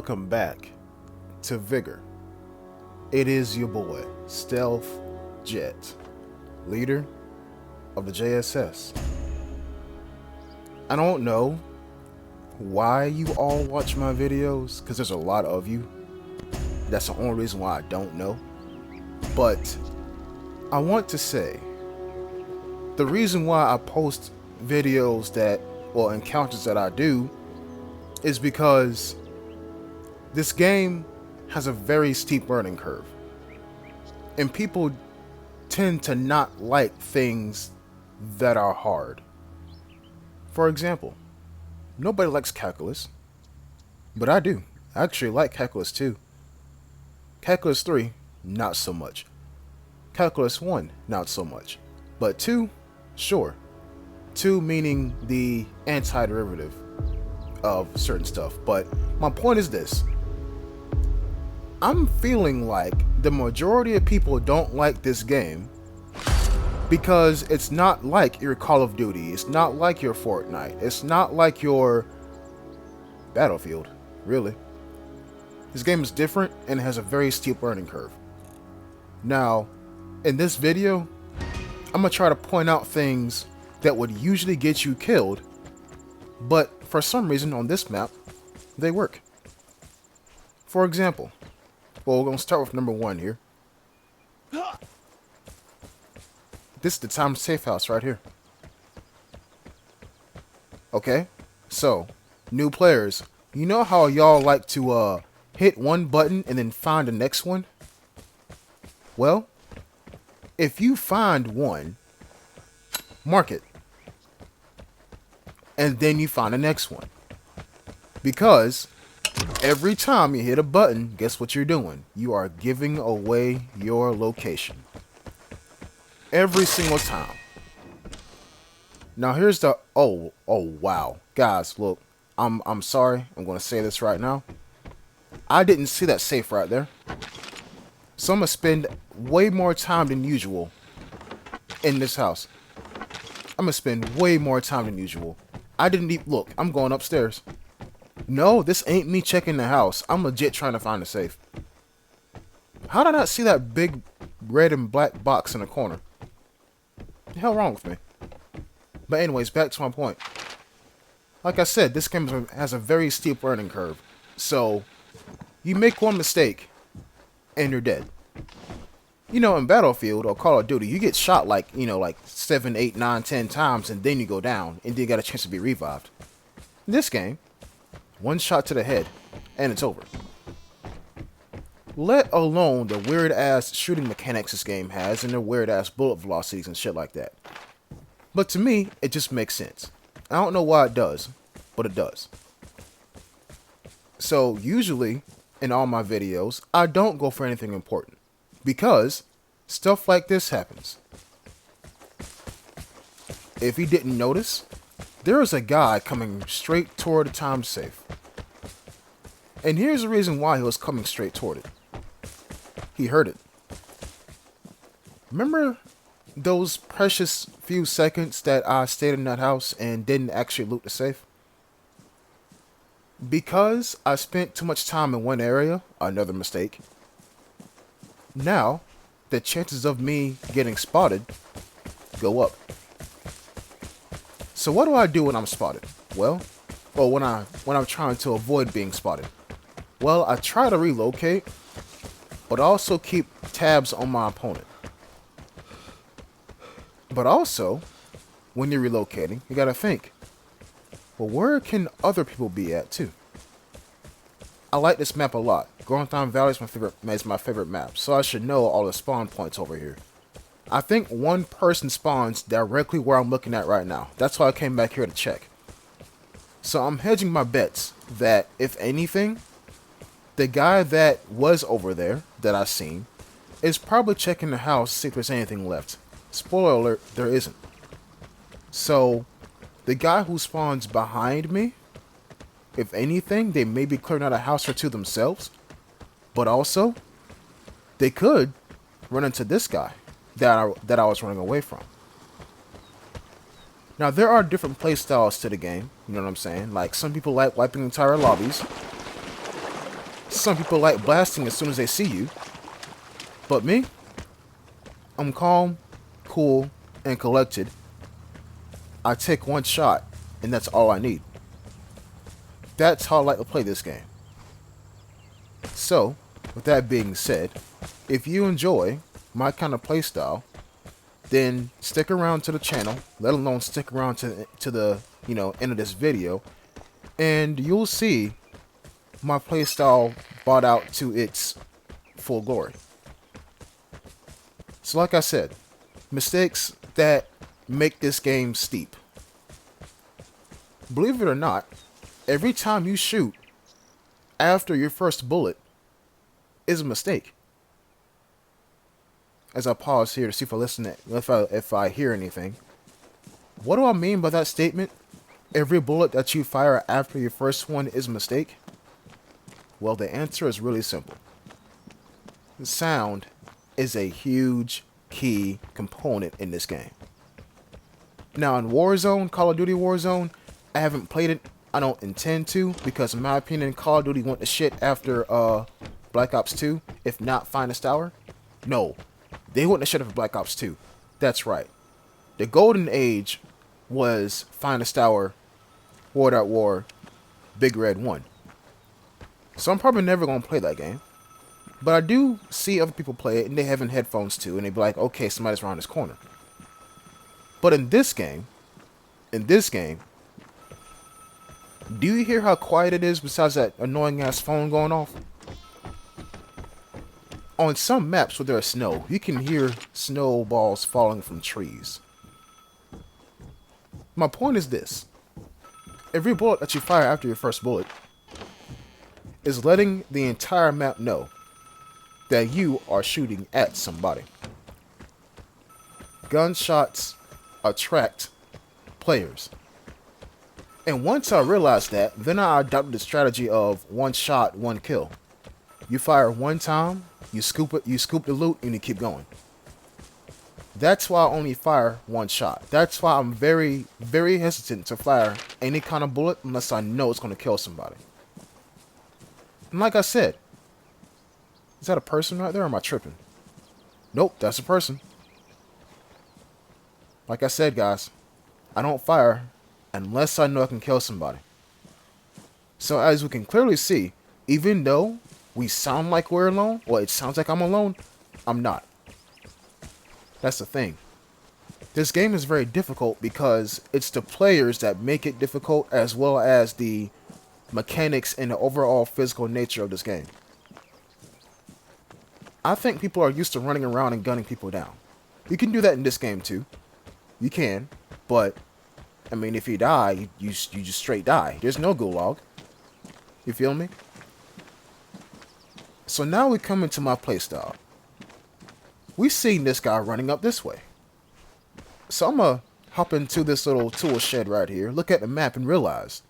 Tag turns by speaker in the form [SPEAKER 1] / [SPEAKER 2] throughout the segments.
[SPEAKER 1] welcome back to Vigor. It is your boy, Stealth Jet, leader of the JSS. I don't know why you all watch my videos, because there's a lot of you. That's the only reason why I don't know. But I want to say, the reason why I post videos encounters that I do is because this game has a very steep learning curve. And people tend to not like things that are hard. For example, nobody likes calculus, but I do. I actually like calculus 2. Calculus 3, not so much. Calculus 1, not so much. But 2, sure. 2 meaning the antiderivative of certain stuff. But my point is this. I'm feeling like the majority of people don't like this game because it's not like your Call of Duty, it's not like your Fortnite, it's not like your Battlefield, really. This game is different and has a very steep learning curve. Now, in this video, I'm gonna try to point out things that would usually get you killed, but for some reason on this map, they work. For example, well, we're going to start with number 1 here. This is the time safe house right here. Okay, so, new players, you know how y'all like to hit one button and then find the next one? Well, if you find one, mark it. And then you find the next one. Because every time you hit a button, guess what you're doing? You are giving away your location. Every single time. Now here's the oh wow. Guys, look, I'm sorry. I'm going to say this right now. I didn't see that safe right there. So I'm going to spend way more time than usual in this house. I'm going to spend way more time than usual. I didn't even look. I'm going upstairs. No, this ain't me checking the house. I'm legit trying to find a safe. How did I not see that big red and black box in the corner? What the hell wrong with me? But anyways, back to my point. Like I said, this game has a very steep learning curve. So, you make one mistake, and you're dead. You know, in Battlefield or Call of Duty, you get shot like 7, 8, 9, 10 times, and then you go down, and then you got a chance to be revived. In this game, one shot to the head, and it's over. Let alone the weird-ass shooting mechanics this game has, and the weird-ass bullet velocities and shit like that. But to me, it just makes sense. I don't know why it does, but it does. So, usually, in all my videos, I don't go for anything important. Because stuff like this happens. If you didn't notice, there is a guy coming straight toward the time safe. And here's the reason why he was coming straight toward it. He heard it. Remember those precious few seconds that I stayed in that house and didn't actually loot the safe? Because I spent too much time in one area, another mistake. Now, the chances of me getting spotted go up. So what do I do when I'm spotted? Well, when I'm trying to avoid being spotted. Well, I try to relocate, but also keep tabs on my opponent. But also, when you're relocating, you gotta think, well, where can other people be at too? I like this map a lot. Gronthon Valley is my favorite map, so I should know all the spawn points over here. I think one person spawns directly where I'm looking at right now. That's why I came back here to check. So I'm hedging my bets that, if anything, the guy that was over there, that I seen, is probably checking the house to see if there's anything left. Spoiler alert, there isn't. So, the guy who spawns behind me, if anything, they may be clearing out a house or two themselves. But also, they could run into this guy that I was running away from. Now, there are different play styles to the game, you know what I'm saying? Like, some people like wiping entire lobbies. Some people like blasting as soon as they see you. But me, I'm calm, cool, and collected. I take one shot, and that's all I need. That's how I like to play this game. So, with that being said, if you enjoy my kind of playstyle, then stick around to the channel, let alone stick around to the end of this video, and you'll see my playstyle brought out to its full glory. So like I said, mistakes that make this game steep. Believe it or not, every time you shoot after your first bullet is a mistake. As I pause here to see if I hear anything. What do I mean by that statement? Every bullet that you fire after your first one is a mistake? Well, the answer is really simple. The sound is a huge key component in this game. Now in Warzone, Call of Duty Warzone, I haven't played it. I don't intend to, because in my opinion, Call of Duty went to shit after Black Ops 2, if not Finest Hour. No, they went to shit after Black Ops 2. That's right. The golden age was Finest Hour, War at War, Big Red 1. So I'm probably never going to play that game. But I do see other people play it, and they have in headphones too, and they be like, okay, somebody's around this corner. But in this game, do you hear how quiet it is besides that annoying ass phone going off? On some maps where there's snow, you can hear snowballs falling from trees. My point is this. Every bullet that you fire after your first bullet is letting the entire map know that you are shooting at somebody. Gunshots attract players. And once I realized that, then I adopted the strategy of one shot, one kill. You fire one time, you scoop the loot, and you keep going. That's why I only fire one shot. That's why I'm very, very hesitant to fire any kind of bullet unless I know it's going to kill somebody. And like I said, is that a person right there, or am I tripping? Nope, that's a person. Like I said, guys, I don't fire unless I know I can kill somebody. So as we can clearly see, even though we sound like we're alone, or it sounds like I'm alone, I'm not. That's the thing. This game is very difficult because it's the players that make it difficult, as well as the mechanics and the overall physical nature of this game. I think people are used to running around and gunning people down. You can do that in this game too. You can, but I mean, if you die, you just straight die. There's no gulag. You feel me? So now we come into my playstyle. We seen this guy running up this way. So I'm gonna hop into this little tool shed right here, look at the map, and realize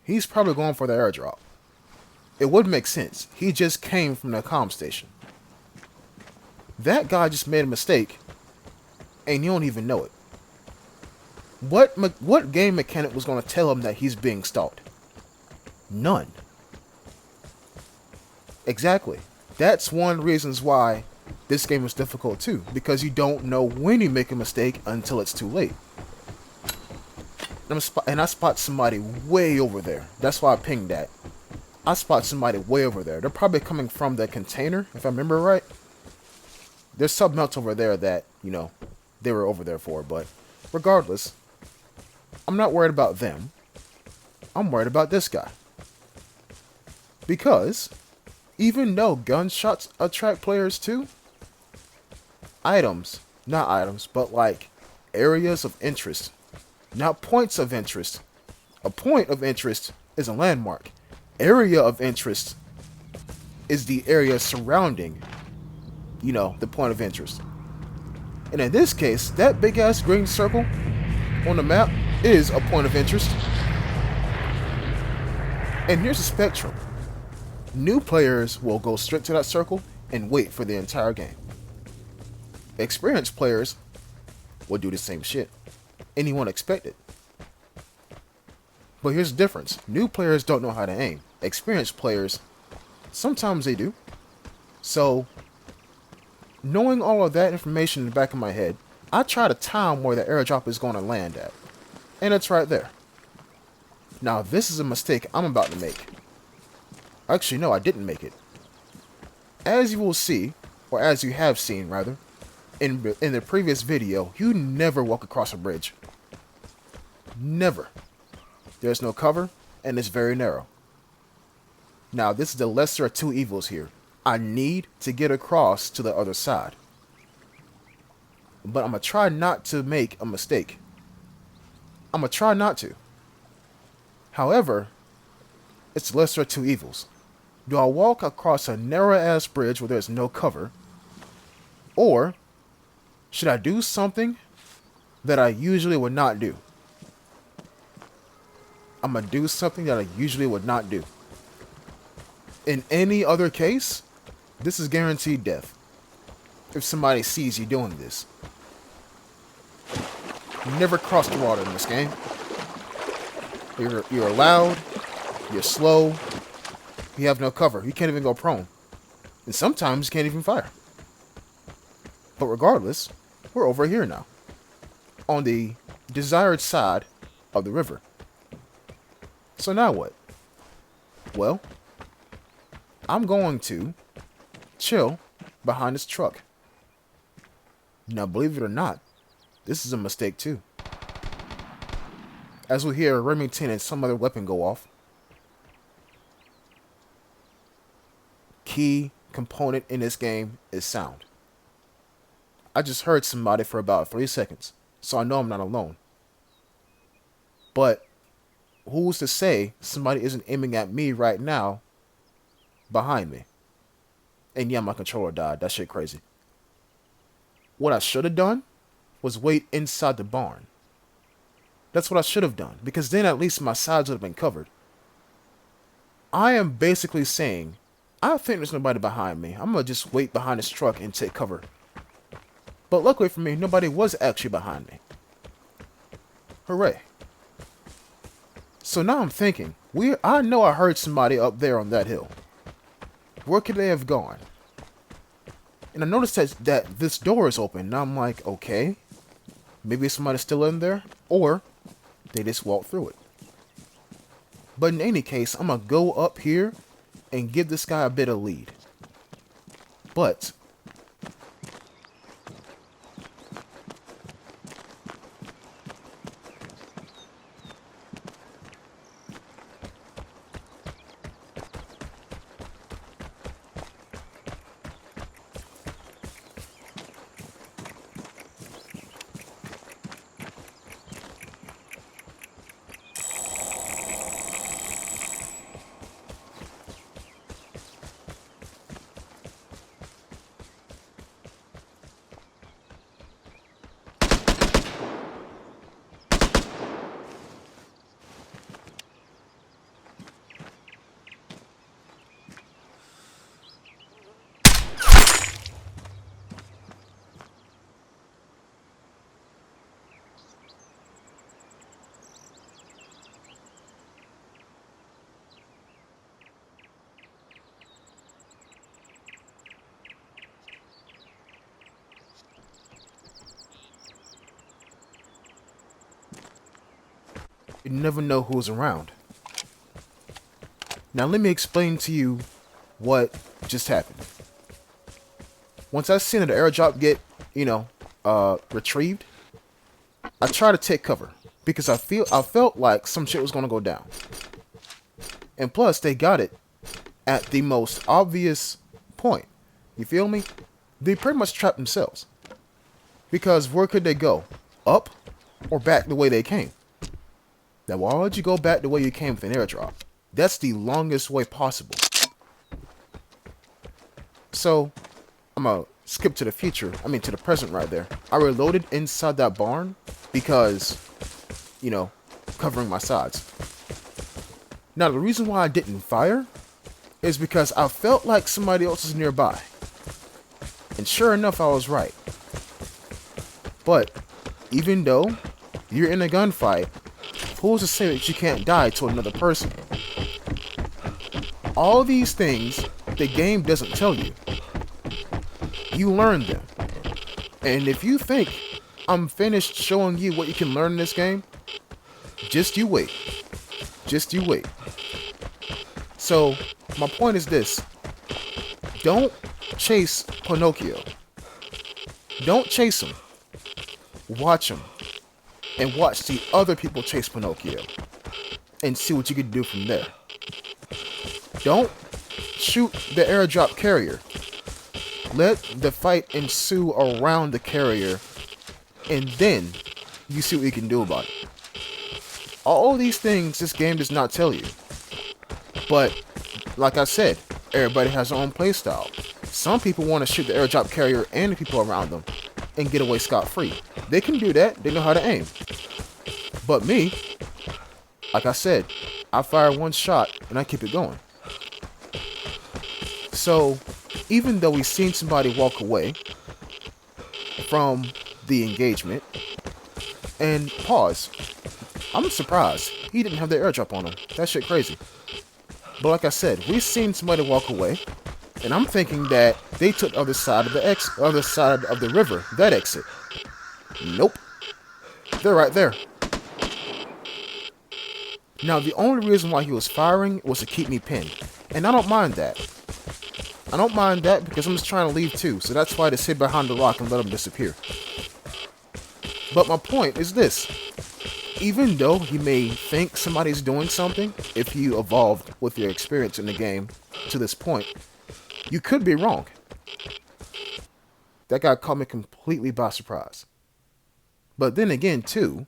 [SPEAKER 1] he's probably going for the airdrop. It would make sense. He just came from the comm station. That guy just made a mistake, and you don't even know it. What game mechanic was going to tell him that he's being stalked? None. Exactly. That's one of the reasons why this game is difficult too, because you don't know when you make a mistake until it's too late. And I spot somebody way over there. That's why I pinged that. I spot somebody way over there. They're probably coming from the container, if I remember right. There's something else over there that, they were over there for, but regardless, I'm not worried about them. I'm worried about this guy. Because even though gunshots attract players too, not items, but like areas of interest, not points of interest. A point of interest is a landmark. Area of interest is the area surrounding, the point of interest. And in this case, that big ass green circle on the map is a point of interest. And here's the spectrum. New players will go straight to that circle and wait for the entire game. Experienced players will do the same shit. Anyone expect it. But here's the difference. New players don't know how to aim. Experienced players Sometimes they do. So, knowing all of that information in the back of my head, I try to time where the airdrop is going to land at. And it's right there. Now, this is a mistake I'm about to make. Actually, no, I didn't make it. As you will see, or as you have seen, rather, in the previous video, you never walk across a bridge. Never. There's no cover, and it's very narrow. Now, this is the lesser of two evils here. I need to get across to the other side. But I'm going to try not to make a mistake. I'm going to try not to. However, it's the lesser of two evils. Do I walk across a narrow-ass bridge where there's no cover? Or should I do something that I usually would not do? I'm going to do something that I usually would not do. In any other case, this is guaranteed death. If somebody sees you doing this. You never cross the water in this game. You're loud, you're slow, you have no cover, you can't even go prone. And sometimes you can't even fire. But regardless, we're over here now. On the desired side of the river. So now what? Well, I'm going to chill behind this truck. Now, believe it or not, this is a mistake too. As we hear Remington and some other weapon go off, key component in this game is sound. I just heard somebody for about 3 seconds, so I know I'm not alone. But who's to say somebody isn't aiming at me right now behind me? And yeah, my controller died. That shit crazy. What I should have done was wait inside the barn. That's what I should have done, because then at least my sides would have been covered. I am basically saying, I think there's nobody behind me. I'm going to just wait behind this truck and take cover. But luckily for me, nobody was actually behind me. Hooray. So now I'm thinking, I know I heard somebody up there on that hill. Where could they have gone? And I noticed that this door is open. And I'm like, okay, maybe somebody's still in there, or they just walked through it. But in any case, I'm going to go up here and give this guy a bit of lead. But you never know who's around. Now let me explain to you what just happened. Once I seen the airdrop get, retrieved, I try to take cover because I felt like some shit was gonna go down. And plus, they got it at the most obvious point. You feel me? They pretty much trapped themselves. Because where could they go? Up or back the way they came? Now, why would you go back the way you came with an airdrop? That's the longest way possible. So, I'm going to skip to the future. I mean, to the present right there. I reloaded inside that barn because, covering my sides. Now, the reason why I didn't fire is because I felt like somebody else was nearby. And sure enough, I was right. But even though you're in a gunfight, who's to say that you can't die to another person? All these things the game doesn't tell you. You learn them. And if you think I'm finished showing you what you can learn in this game, just you wait. Just you wait. So, my point is this. Don't chase Pinocchio. Don't chase him. Watch him. And watch the other people chase Pinocchio. And see what you can do from there. Don't shoot the airdrop carrier. Let the fight ensue around the carrier. And then you see what you can do about it. All these things this game does not tell you. But, like I said, everybody has their own playstyle. Some people want to shoot the airdrop carrier and the people around them and get away scot-free. They can do that. They know how to aim. But me, like I said, I fire one shot and I keep it going. So, even though we've seen somebody walk away from the engagement, and pause, I'm surprised he didn't have the airdrop on him. That shit crazy. But like I said, we've seen somebody walk away, and I'm thinking that they took the other side of the river, that exit. Nope. They're right there. Now, the only reason why he was firing was to keep me pinned. And I don't mind that. I don't mind that because I'm just trying to leave too. So that's why I just hid behind the rock and let him disappear. But my point is this. Even though you may think somebody's doing something, if you evolved with your experience in the game to this point, you could be wrong. That guy caught me completely by surprise. But then again, too,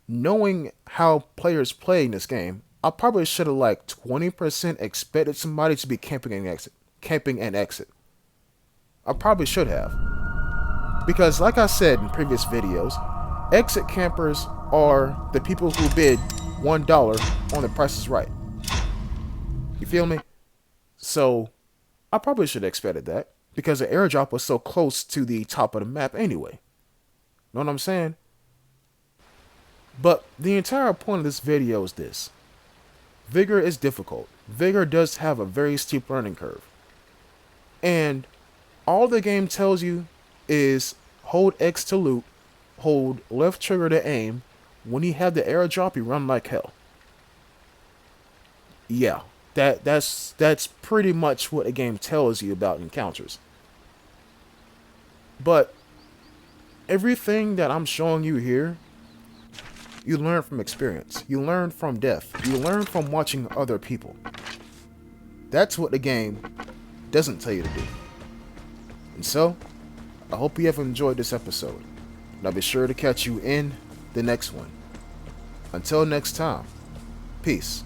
[SPEAKER 1] knowing how players play in this game, I probably should have like 20% expected somebody to be camping an exit. I probably should have. Because like I said in previous videos, exit campers are the people who bid $1 on The Price is Right. You feel me? So, I probably should have expected that. Because the airdrop was so close to the top of the map anyway. Know what I'm saying? But the entire point of this video is this. Vigor is difficult. Vigor does have a very steep learning curve. And all the game tells you is hold X to loot, hold left trigger to aim. When you have the airdrop, you run like hell. Yeah, that's pretty much what a game tells you about encounters. But everything that I'm showing you here, you learn from experience. You learn from death. You learn from watching other people. That's what the game doesn't tell you to do. And so, I hope you have enjoyed this episode. And I'll be sure to catch you in the next one. Until next time, peace.